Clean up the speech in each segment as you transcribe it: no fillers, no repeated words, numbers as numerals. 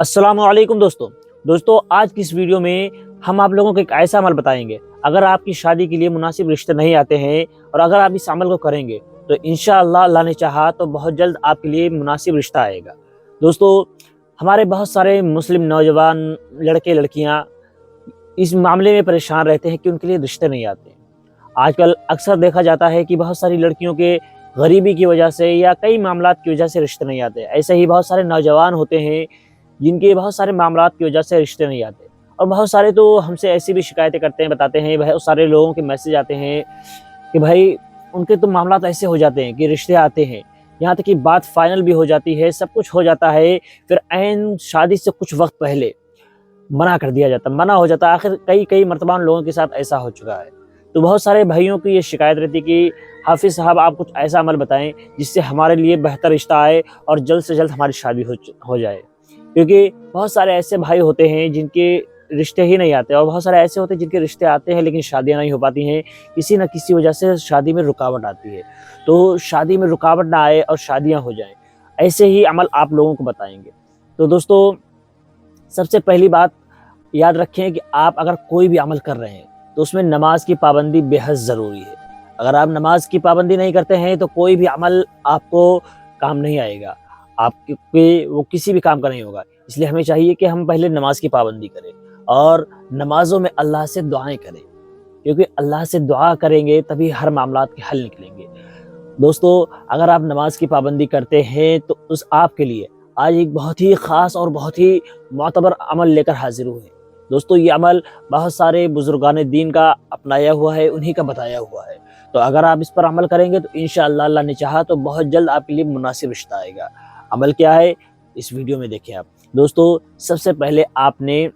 अस्सलाम वालेकुम दोस्तों आज की इस वीडियो में हम आप लोगों को एक ऐसा अमल बताएंगे। अगर आपकी शादी के लिए मुनासिब रिश्ते नहीं आते हैं और अगर आप इस अमल को करेंगे तो इंशाअल्लाह अल्लाह ने चाहा तो बहुत जल्द आपके लिए मुनासिब रिश्ता आएगा। दोस्तों, हमारे बहुत सारे मुस्लिम नौजवान लड़के लड़कियां इस मामले में परेशान रहते हैं कि उनके लिए रिश्ते नहीं आते। आजकल अक्सर देखा जाता है कि बहुत सारी लड़कियों के गरीबी की वजह से या कई मामलात की वजह से रिश्ते नहीं आते। ऐसे ही बहुत सारे नौजवान होते हैं जिनके बहुत सारे मामलात की वजह से रिश्ते नहीं आते, और बहुत सारे तो हमसे ऐसी भी शिकायतें करते हैं, बताते हैं, बहुत सारे लोगों के मैसेज आते हैं कि भाई उनके तो मामलात ऐसे हो जाते हैं कि रिश्ते आते हैं, यहाँ तक कि बात फाइनल भी हो जाती है, सब कुछ हो जाता है, फिर ऐन शादी से कुछ वक्त पहले मना कर दिया जाता, मना हो जाता है। आखिर कई मरतबा लोगों के साथ ऐसा हो चुका है। तो बहुत सारे भाइयों की ये शिकायत रहती है कि हाफिज़ साहब आप कुछ ऐसा अमल बताएं जिससे हमारे लिए बेहतर रिश्ता आए और जल्द से जल्द हमारी शादी हो जाए। क्योंकि बहुत सारे ऐसे भाई होते हैं जिनके रिश्ते ही नहीं आते, और बहुत सारे ऐसे होते हैं जिनके रिश्ते आते हैं लेकिन शादियां नहीं हो पाती हैं। किसी न किसी वजह से शादी में रुकावट आती है। तो शादी में रुकावट ना आए और शादियां हो जाएं, ऐसे ही अमल आप लोगों को बताएंगे। तो दोस्तों, सबसे पहली बात याद रखें कि आप अगर कोई भी अमल कर रहे हैं तो उसमें नमाज की पाबंदी बेहद ज़रूरी है। अगर आप नमाज की पाबंदी नहीं करते हैं तो कोई भी अमल आपको काम नहीं आएगा, आपके वो किसी भी काम का नहीं होगा। इसलिए हमें चाहिए कि हम पहले नमाज की पाबंदी करें और नमाजों में अल्लाह से दुआएं करें, क्योंकि अल्लाह से दुआ करेंगे तभी हर मामलात के हल निकलेंगे। दोस्तों, अगर आप नमाज की पाबंदी करते हैं तो उस आपके लिए आज एक बहुत ही ख़ास और बहुत ही मोतबर अमल लेकर हाजिर हुए हैं। दोस्तों, ये अमल बहुत सारे बुजुर्गान दीन का अपनाया हुआ है, उन्हीं का बताया हुआ है। तो अगर आप इस पर अमल करेंगे तो इंशाअल्लाह अल्लाह ने चाहा तो बहुत जल्द आपके लिए मुनासिब रिश्ता आएगा। अमल क्या है इस वीडियो में देखें आप। दोस्तों, सबसे पहले आपने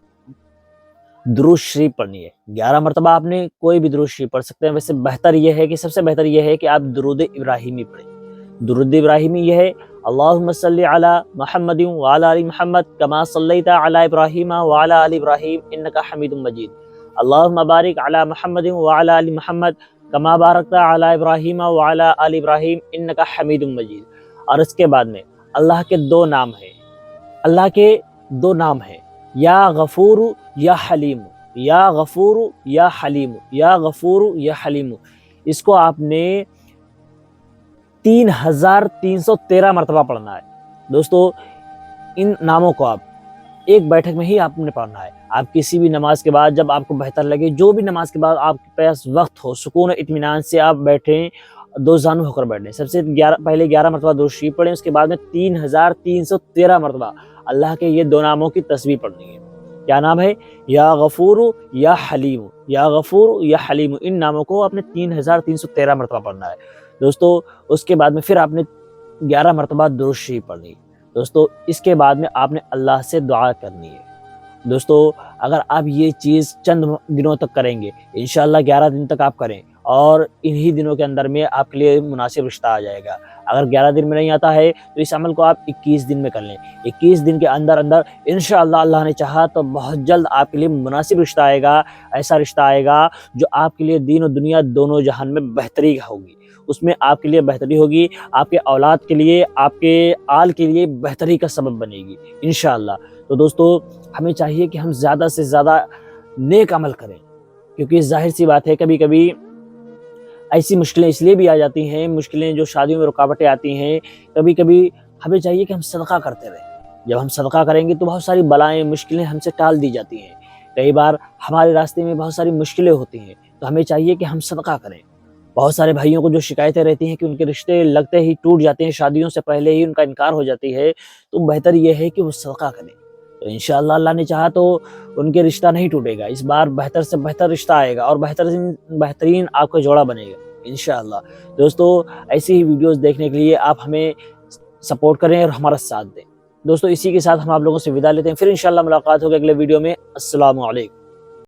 दुरूद शरीफ पढ़नी है। 11 मरतबा आपने कोई भी दुरूद शरीफ पढ़ सकते हैं। वैसे बेहतर यह है कि सबसे बेहतर यह है कि आप दुरूद इब्राहिमी पढ़ें। दुरूद इब्राहिमी यह है, अल्लाहुम्मा सल्ली अला मुहम्मदिन व अला आलि मुहम्मद कमा सल्लैता अला इब्राहीम व अला आलि इब्राहीम इन्नका हमीदुम मजीद। अल्लाहुम्मा बारिक अला मुहम्मदिन व अला आलि मुहम्मद कमा बारकता अला इब्राहीम व अला आलि इब्राहीम इन्नका हमीदुम मजीद। और इसके बाद में अल्लाह के दो नाम हैं, अल्लाह के दो नाम हैं, या गफूर या हलीम, या गफूर या हलीम, या गफूर या हलीम। इसको आपने 3313 मरतबा पढ़ना है। दोस्तों, इन नामों को आप एक बैठक में ही आपने पढ़ना है। आप किसी भी नमाज के बाद, जब आपको बेहतर लगे, जो भी नमाज के बाद आपके पास वक्त हो, सुकून इत्मीनान से आप बैठें, दो जानू होकर बैठें। सबसे पहले 11 मरतबा दुरूद शरीफ पढ़ें, उसके बाद में 3313 मरतबा अल्लाह के ये दो नामों की तस्बीह पढ़नी है। क्या नाम है? या गफूर या हलीम, या गफूर या हलीम। इन नामों को आपने 3313 मरतबा पढ़ना है। दोस्तों, उसके बाद में फिर आपने 11 मरतबा दुरूद शरीफ पढ़नी है। दोस्तों, इसके बाद में आपने अल्लाह से दुआ करनी है। दोस्तों, अगर आप ये चीज़ चंद दिनों तक करेंगे, इंशाअल्लाह 11 दिन तक आप करें, और इन्हीं दिनों के अंदर में आपके लिए मुनासिब रिश्ता आ जाएगा। अगर 11 दिन में नहीं आता है तो इस अमल को आप 21 दिन में कर लें। 21 दिन के अंदर अंदर इंशाअल्लाह अल्लाह ने चाहा तो बहुत जल्द आपके लिए मुनासिब रिश्ता आएगा। ऐसा रिश्ता आएगा जो आपके लिए दीन और दुनिया दोनों जहान में बेहतरी होगी। उसमें आपके लिए बेहतरी होगी, आपके औलाद के लिए, आपके आल के लिए बेहतरी का सबब बनेगी इंशाअल्लाह। तो दोस्तों, हमें चाहिए कि हम ज़्यादा से ज़्यादा नेक अमल करें, क्योंकि जाहिर सी बात है कभी कभी ऐसी मुश्किलें इसलिए भी आ जाती हैं, मुश्किलें जो शादियों में रुकावटें आती हैं, कभी कभी हमें चाहिए कि हम सदका करते रहें। जब हम सदका करेंगे तो बहुत सारी बलाएं, मुश्किलें हमसे टाल दी जाती हैं। कई बार हमारे रास्ते में बहुत सारी मुश्किलें होती हैं, तो हमें चाहिए कि हम सदका करें। बहुत सारे भाइयों को जो शिकायतें रहती हैं कि उनके रिश्ते लगते ही टूट जाते हैं, शादियों से पहले ही उनका इनकार हो जाती है, तो बेहतर यह है कि वो सदका करें। तो इंशाअल्लाह अल्लाह ने चाहा तो उनके रिश्ता नहीं टूटेगा। इस बार बेहतर से बेहतर रिश्ता आएगा और बेहतरीन आपका जोड़ा बनेगा इंशाअल्लाह। दोस्तों, ऐसी ही वीडियोस देखने के लिए आप हमें सपोर्ट करें और हमारा साथ दें। दोस्तों, इसी के साथ हम आप लोगों से विदा लेते हैं। फिर इंशाअल्लाह मुलाकात होगी अगले वीडियो में। अस्सलामु अलैकुम।